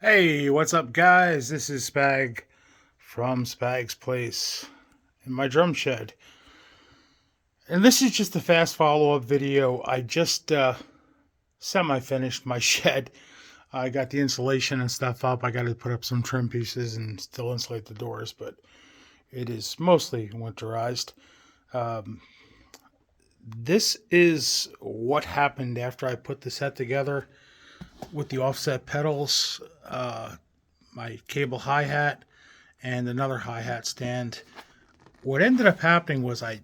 Hey, what's up, guys? This is Spag from Spag's Place in my drum shed. And this is just a fast follow-up video. I just semi-finished my shed. I got the insulation and stuff up. I got to put up some trim pieces and still insulate the doors, but it is mostly winterized. Um, this is what happened after I put the set together with the offset pedals, my cable hi-hat, and another hi-hat stand. What ended up happening was I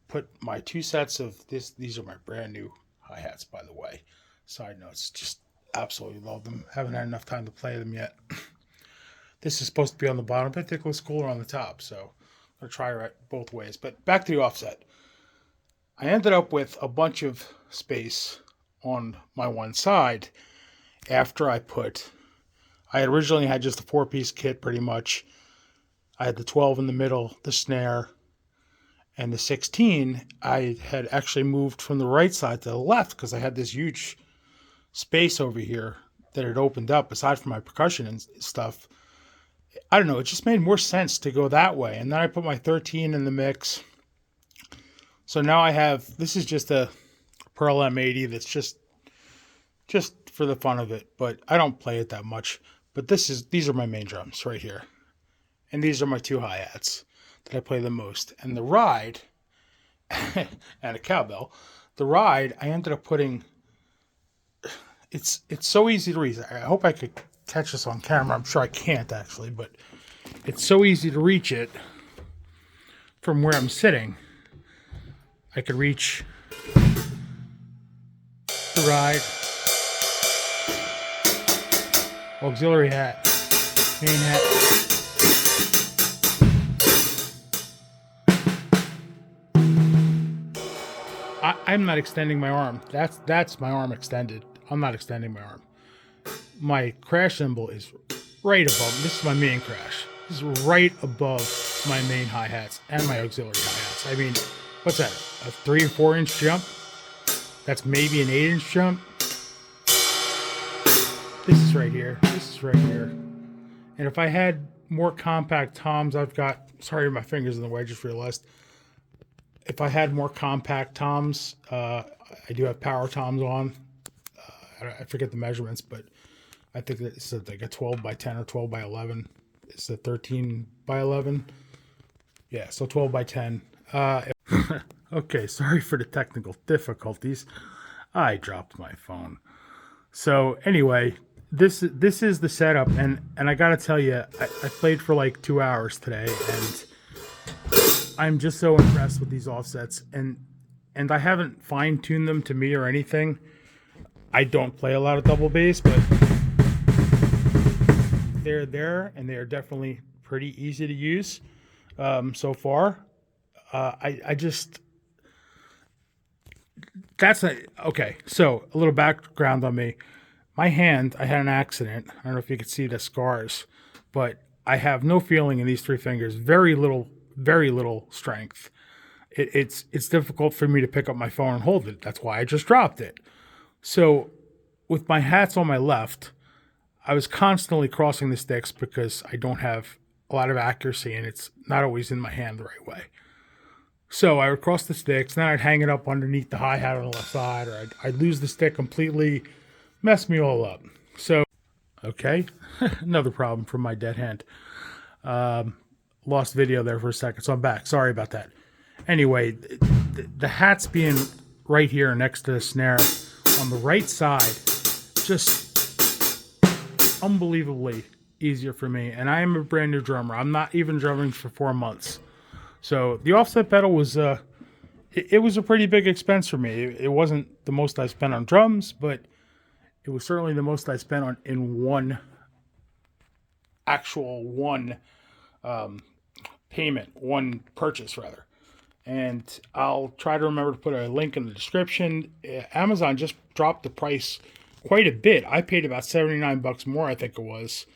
put my two sets of this. These are my brand new hi-hats, by the way. Side notes, just absolutely love them. Haven't had enough time to play them yet. This is supposed to be on the bottom, but I think it looks cooler on the top, so I'll try it both ways. But back to the offset. I ended up with a bunch of space on my one side after I had originally had just a 4-piece kit pretty much. I had the 12 in the middle, the snare, and the 16. I had actually moved from the right side to the left because I had this huge space over here that had opened up aside from my percussion and stuff. I don't know, it just made more sense to go that way. And then I put my 13 in the mix. So now I have, this is just a Pearl M80 that's just for the fun of it, but I don't play it that much. But these are my main drums right here. And these are my two hi-hats that I play the most. And the ride, and a cowbell, the ride, I ended up putting, it's so easy to read. I hope I could catch this on camera. I'm sure I can't actually, but it's so easy to reach it from where I'm sitting. I could reach the ride, auxiliary hat, main hat. I'm not extending my arm. That's my arm extended. I'm not extending my arm. My crash cymbal is right above. This is my main crash. This is right above my main hi-hats and my auxiliary hi-hats. I mean, what's that? A 3 or 4 inch jump? That's maybe an 8 inch jump. This is right here. This is right here. And if I had more compact toms, sorry, my finger's in the way, I just realized. If I had more compact toms, I do have power toms on. I forget the measurements, but I think it's like a 12 by 10 or 12 by 11. It's a 13 by 11. Yeah, so 12 by 10. Okay, sorry for the technical difficulties. I dropped my phone. So anyway, this is the setup, and I gotta tell you, I played for like 2 hours today, and I'm just so impressed with these offsets, and I haven't fine-tuned them to me or anything. I don't play a lot of double bass, but they're there, and they are definitely pretty easy to use so far. Okay, so a little background on me. My hand, I had an accident. I don't know if you can see the scars, but I have no feeling in these 3 fingers. Very little strength. It's difficult for me to pick up my phone and hold it. That's why I just dropped it. So with my hats on my left, I was constantly crossing the sticks because I don't have a lot of accuracy and it's not always in my hand the right way. So I would cross the sticks, then I'd hang it up underneath the hi-hat on the left side, or I'd lose the stick completely, mess me all up. So, okay, another problem from my dead hand. Lost video there for a second, so I'm back. Sorry about that. Anyway, the hats being right here next to the snare on the right side, just unbelievably easier for me. And I am a brand new drummer. I'm not even drumming for 4 months. So the offset pedal was, it was a pretty big expense for me. It wasn't the most I spent on drums, but it was certainly the most I spent in one payment, one purchase rather. And I'll try to remember to put a link in the description. Amazon just dropped the price quite a bit. I paid about $79 more, I think it was,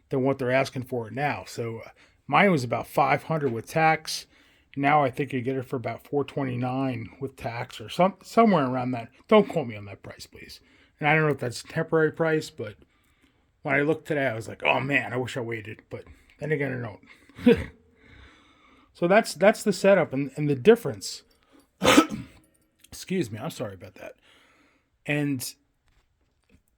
than what they're asking for it now. So mine was about $500 with tax. Now I think you get it for about $429 with tax or somewhere around that. Don't quote me on that price, please. And I don't know if that's a temporary price, but when I looked today, I was like, oh man, I wish I waited. But then again, I don't. So that's the setup and the difference. Excuse me, I'm sorry about that. And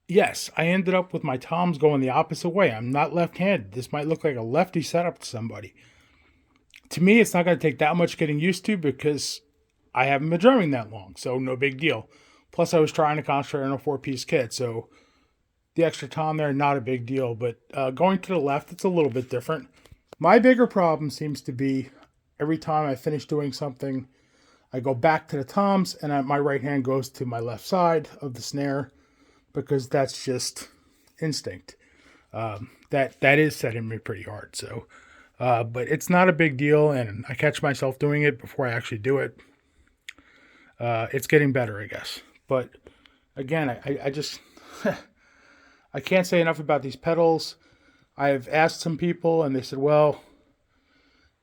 yes, I ended up with my toms going the opposite way. I'm not left-handed. This might look like a lefty setup to somebody. To me, it's not going to take that much getting used to because I haven't been drumming that long, so no big deal. Plus, I was trying to concentrate on a 4-piece kit, so the extra tom there, not a big deal. But going to the left, it's a little bit different. My bigger problem seems to be every time I finish doing something, I go back to the toms, and my right hand goes to my left side of the snare because that's just instinct. That is setting me pretty hard. So, but it's not a big deal, and I catch myself doing it before I actually do it. It's getting better, I guess. But again, I just I can't say enough about these pedals. I've asked some people, and they said, well,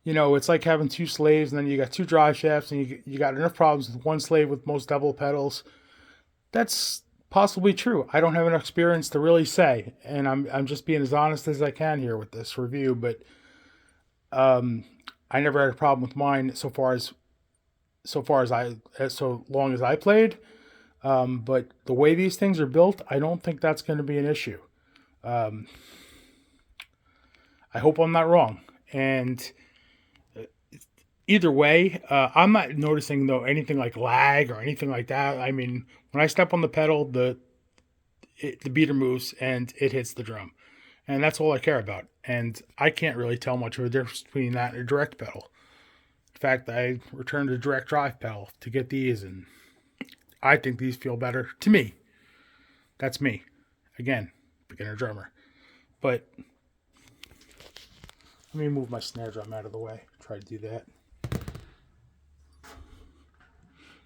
you know, it's like having 2 slaves, and then you got 2 drive shafts, and you got enough problems with 1 slave with most double pedals. That's possibly true. I don't have enough experience to really say, and I'm just being as honest as I can here with this review. But I never had a problem with mine so long as I played. But the way these things are built, I don't think that's going to be an issue. I hope I'm not wrong. And either way, I'm not noticing though anything like lag or anything like that. I mean, when I step on the pedal, the beater moves and it hits the drum, and that's all I care about. And I can't really tell much of a difference between that and a direct pedal. In fact, I returned a direct drive pedal to get these, and I think these feel better to me. That's me. Again, beginner drummer. But let me move my snare drum out of the way. Try to do that.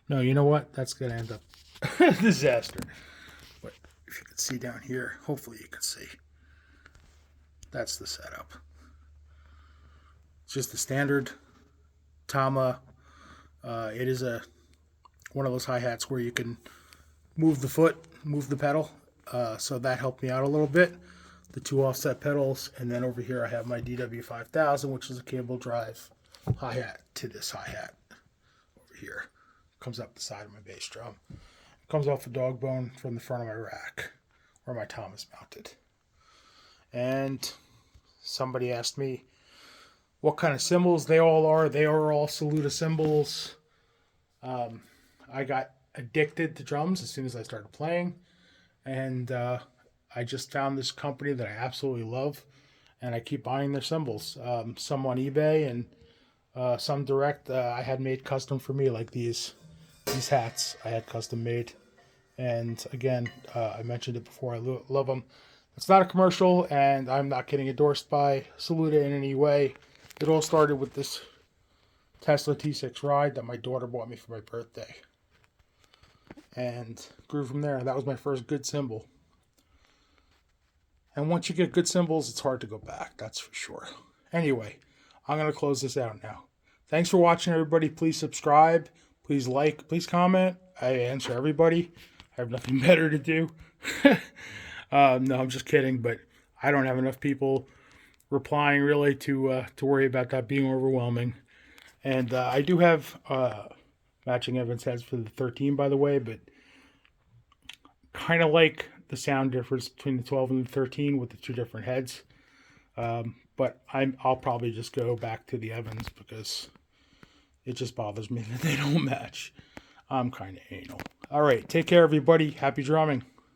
No, you know what? That's going to end up a disaster. But if you can see down here, hopefully you can see. That's the setup. It's just the standard Tama. It is one of those hi-hats where you can move the foot, move the pedal. So that helped me out a little bit. The 2 offset pedals, and then over here I have my DW5000, which is a cable drive hi-hat to this hi-hat over here. Comes up the side of my bass drum. It comes off a dog bone from the front of my rack where my tom is mounted. And somebody asked me what kind of cymbals they all are. They are all Saluda cymbals. I got addicted to drums as soon as I started playing, and I just found this company that I absolutely love, and I keep buying their cymbals. Some on eBay and some direct. I had made custom for me, like these hats I had custom made. And again, I mentioned it before, I love them. It's not a commercial, and I'm not getting endorsed by Saluda in any way. It all started with this Tesla T6 ride that my daughter bought me for my birthday, and grew from there. That was my first good cymbal. And once you get good cymbals, it's hard to go back, that's for sure. Anyway, I'm going to close this out now. Thanks for watching, everybody. Please subscribe. Please like. Please comment. I answer everybody. I have nothing better to do. No, I'm just kidding, but I don't have enough people replying really to worry about that being overwhelming. And I do have matching Evans heads for the 13, by the way, but kind of like the sound difference between the 12 and the 13 with the 2 different heads. But I'll probably just go back to the Evans because it just bothers me that they don't match. I'm kind of anal. All right, take care, everybody. Happy drumming.